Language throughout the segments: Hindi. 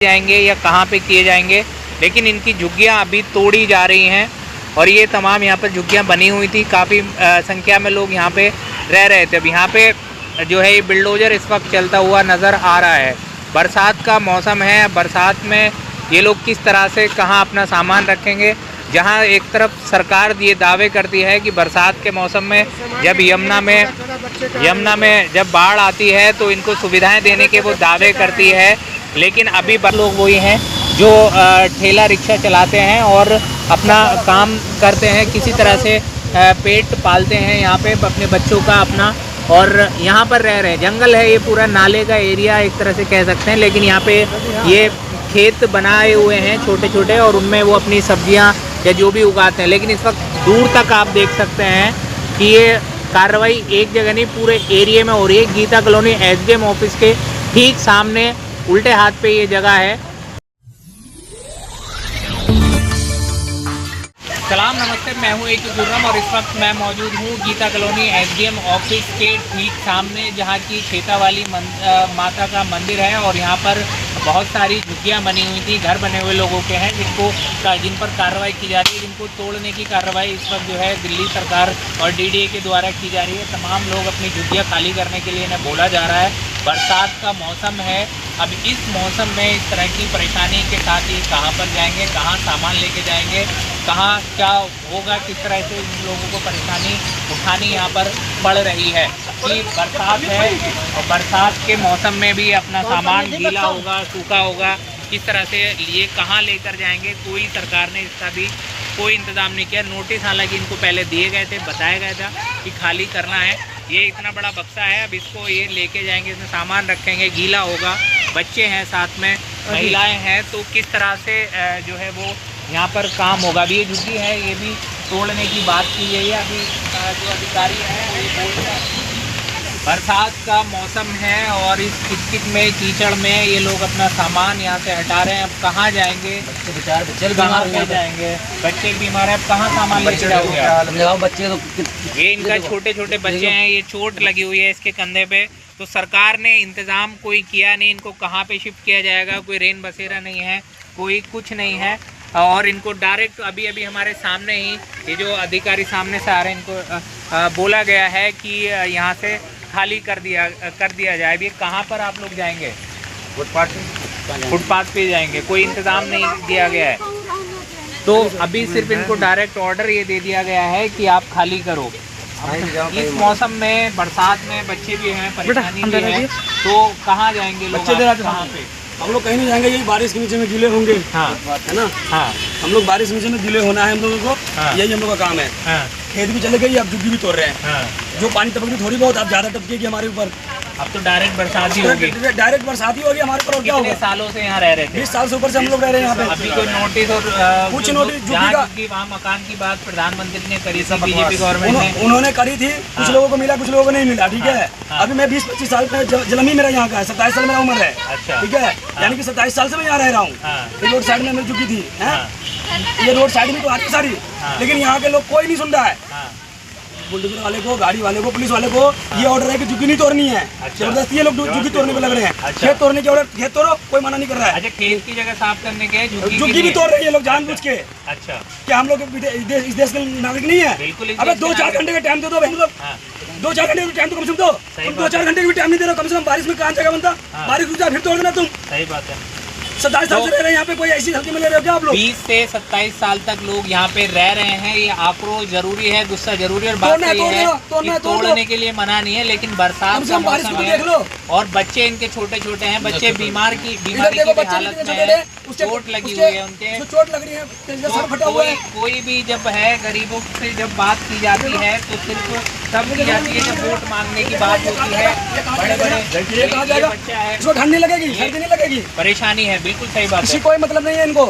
जाएंगे या कहाँ पे किए जाएंगे, लेकिन इनकी झुग्गियाँ अभी तोड़ी जा रही हैं। और ये तमाम यहाँ पर झुग्गियाँ बनी हुई थी, काफ़ी संख्या में लोग यहाँ पे रह रहे थे। अब यहाँ पे जो है ये बिल्डोजर इस वक्त चलता हुआ नज़र आ रहा है। बरसात का मौसम है, बरसात में ये लोग किस तरह से कहाँ अपना सामान रखेंगे। जहाँ एक तरफ सरकार ये दावे करती है कि बरसात के मौसम में जब यमुना में जब बाढ़ आती है तो इनको सुविधाएं देने के वो दावे करती है, लेकिन अभी लोग वही हैं जो ठेला रिक्शा चलाते हैं और अपना काम करते हैं, किसी तरह से पेट पालते हैं यहाँ पे अपने बच्चों का अपना, और यहाँ पर रह रहे हैं। जंगल है ये पूरा, नाले का एरिया एक तरह से कह सकते हैं, लेकिन यहाँ पे ये खेत बनाए हुए हैं छोटे छोटे और उनमें वो अपनी सब्जियाँ या जो भी उगाते हैं। लेकिन इस वक्त दूर तक आप देख सकते हैं कि ये कार्रवाई एक जगह नहीं पूरे एरिया में हो रही है। गीता कॉलोनी एसडीएम ऑफिस के ठीक सामने उल्टे हाथ पे ये जगह है। सलाम नमस्ते, मैं हूँ एक गुर्रम और इस वक्त मैं मौजूद हूँ गीता कॉलोनी एसडीएम ऑफिस के ठीक सामने, जहाँ की खेतावाली माता का मंदिर है। और यहाँ पर बहुत सारी झुग्गियाँ बनी हुई थी, घर बने हुए लोगों के हैं जिन पर कार्रवाई की जा रही है, जिनको तोड़ने की कार्रवाई इस वक्त जो है दिल्ली सरकार और डीडीए के द्वारा की जा रही है। तमाम लोग अपनी झुग्गियाँ खाली करने के लिए इन्हें बोला जा रहा है। बरसात का मौसम है, अब इस मौसम में इस तरह की परेशानी के साथ ही कहाँ पर जाएंगे, कहाँ सामान लेके जाएंगे, कहाँ क्या होगा, किस तरह से इन लोगों को परेशानी उठानी यहाँ पर पड़ रही है कि बरसात है और बरसात के मौसम में भी अपना सामान गीला होगा, सूखा होगा, किस तरह से ये कहाँ लेकर जाएंगे। कोई सरकार ने इसका भी कोई इंतज़ाम नहीं किया। नोटिस हालांकि इनको पहले दिए गए थे, बताया गया था कि खाली करना है। ये इतना बड़ा बक्सा है, अब इसको ये लेके जाएंगे, इसमें सामान रखेंगे, गीला होगा, बच्चे हैं साथ में, महिलाएं हैं, तो किस तरह से जो है वो यहाँ पर काम होगा। अभी ये झुग्गी है, ये भी तोड़ने की बात की गई है। अभी जो अधिकारी हैं वो बोल रहे हैं बरसात का मौसम है और इस किचकिच में कीचड़ में ये लोग अपना सामान यहाँ से हटा रहे हैं। अब कहाँ जाएंगे, बच्चे कहाँ जाएंगे, बच्चे बीमार हैं, अब कहाँ सामान लेके जाओगे। बच्चे तो ये इनका छोटे छोटे बच्चे हैं, ये चोट लगी हुई है इसके कंधे पे, तो सरकार ने इंतज़ाम कोई किया नहीं। इनको कहाँ पे शिफ्ट किया जाएगा, कोई रेन बसेरा नहीं है, कोई कुछ नहीं है। और इनको डायरेक्ट अभी हमारे सामने ही ये जो अधिकारी सामने से आ रहे हैं, इनको बोला गया है कि यहाँ से खाली कर दिया जाए। अभी कहाँ पर आप लोग जाएंगे? फुटपाथ पे जाएंगे, कोई इंतज़ाम नहीं दिया गया है। तो अभी सिर्फ इनको डायरेक्ट ऑर्डर ये दे दिया गया है कि आप खाली करो। इस मौसम में बरसात में बच्चे भी हैं, परेशानी भी है, तो कहाँ जाएंगे लोग, कहाँ पे? हम लोग कहीं नहीं जाएंगे, यही बारिश के नीचे में गीले होंगे। हाँ है ना। हाँ, हम लोग बारिश के नीचे में गीले होना है हम लोगों को। हाँ, यही हम लोग का काम है। हाँ, खेत भी चले गई, अब झुग्गी भी तोड़ रहे हैं। हाँ। जो पानी टपक रही थोड़ी बहुत, अब ज्यादा टपकेगी हमारे ऊपर। अब तो डायरेक्ट बरसात ही होगी, डायरेक्ट बरसात ही होगी हमारे ऊपर। और क्या होगा? सालों से यहाँ रह रहे थे, 20 साल से ऊपर से हम लोग रह रहे हैं यहाँ पे। अभी कोई नोटिस और कुछ नोटिस झुग्गी वहाँ मकान की बात प्रधानमंत्री ने करी थी, बीजेपी गवर्नमेंट ने, उन्होंने करी थी। कुछ लोगों को मिला, कुछ लोगों को नहीं मिला। ठीक है। अभी मैं 20-25 साल पे जलमी मेरा यहाँ का है, 27 साल मेरा उम्र है। अच्छा, ठीक है। यानी कि 27 साल से मैं यहाँ रह रहा हूँ। ये रोड साइड में मिल चुकी थी। ये रोड साइड में तो आती सारी, लेकिन यहाँ के लोग कोई नहीं सुन रहा है। बुलडोजर वाले को, गाड़ी वाले को, पुलिस वाले को ये ऑर्डर है कि झुग्गी नहीं तोड़नी है। जबरदस्ती ये लोग झुग्गी तोड़ने पे लग रहे हैं। खेत तोड़ने के ऑर्डर, खेत तोड़ो, कोई मना नहीं कर रहा है। अच्छा, खेत की जगह साफ करने के झुग्गी भी तोड़ रही है लोग जानबूझ के। अच्छा, क्या हम लोग इस देश के नागरिक नहीं है? बिल्कुल। अबे 2-4 घंटे का टाइम दे दो हम लोग। 2-4 घंटे का टाइम तो कम से कम दो। तुम 2-4 घंटे का भी टाइम नहीं दे रहे हो। कम से कम बारिश में कहाँ जगह बनता, बारिश रुक जाए फिर तोड़ देना तुम। सही बात है। 27 साल से रह रहे हैं यहाँ पे, कोई ऐसी हल्की में ले रहे हो क्या आप लोग? 20 से 27 साल तक लोग यहाँ पे रह रहे हैं। ये आक्रोश जरूरी है, गुस्सा जरूरी है। और बात ये है कि तोड़ने के लिए मना नहीं है, लेकिन बरसात का मौसम है और बच्चे इनके छोटे छोटे हैं, बच्चे बीमारी की हालत में है, चोट लगी हुई है, उनके चोट लग रही है। कोई भी जब है गरीबों से जब बात की जाती है तो सिर्फ तब की जाती है जब वोट मांगने की बात होती है। बड़े बड़े बच्चा है, इसको ठंड नहीं लगेगी, सर्दी नहीं लगेगी, परेशानी है। बिल्कुल सही बात है, कोई मतलब नहीं है इनको।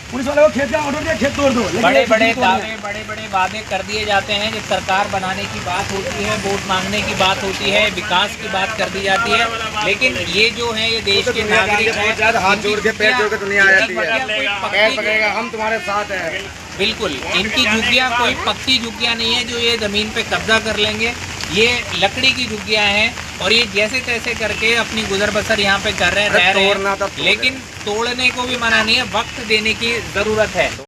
पुलिस वाले को खेत का ऑर्डर दिया, खेत तोड़ दो। बड़े बड़े दावे, बड़े बड़े वादे कर दिए जाते हैं। जब सरकार बनाने की बात होती है, वोट मांगने की बात होती है, विकास की बात कर दी जाती है, लेकिन ये जो है ये देश के नागरिक हैं, हाथ जोड़ के पैर जोड़ के दुनिया आ जाती है, हम तुम्हारे साथ हैं। बिल्कुल, इनकी झुग्गियाँ कोई पक्की झुग्गियाँ नहीं है जो ये ज़मीन पे कब्जा कर लेंगे। ये लकड़ी की झुग्गियाँ हैं और ये जैसे तैसे करके अपनी गुजर बसर यहाँ पे कर रहे हैं, रह रहे हैं, लेकिन तोड़ने को भी मना नहीं है, वक्त देने की ज़रूरत है।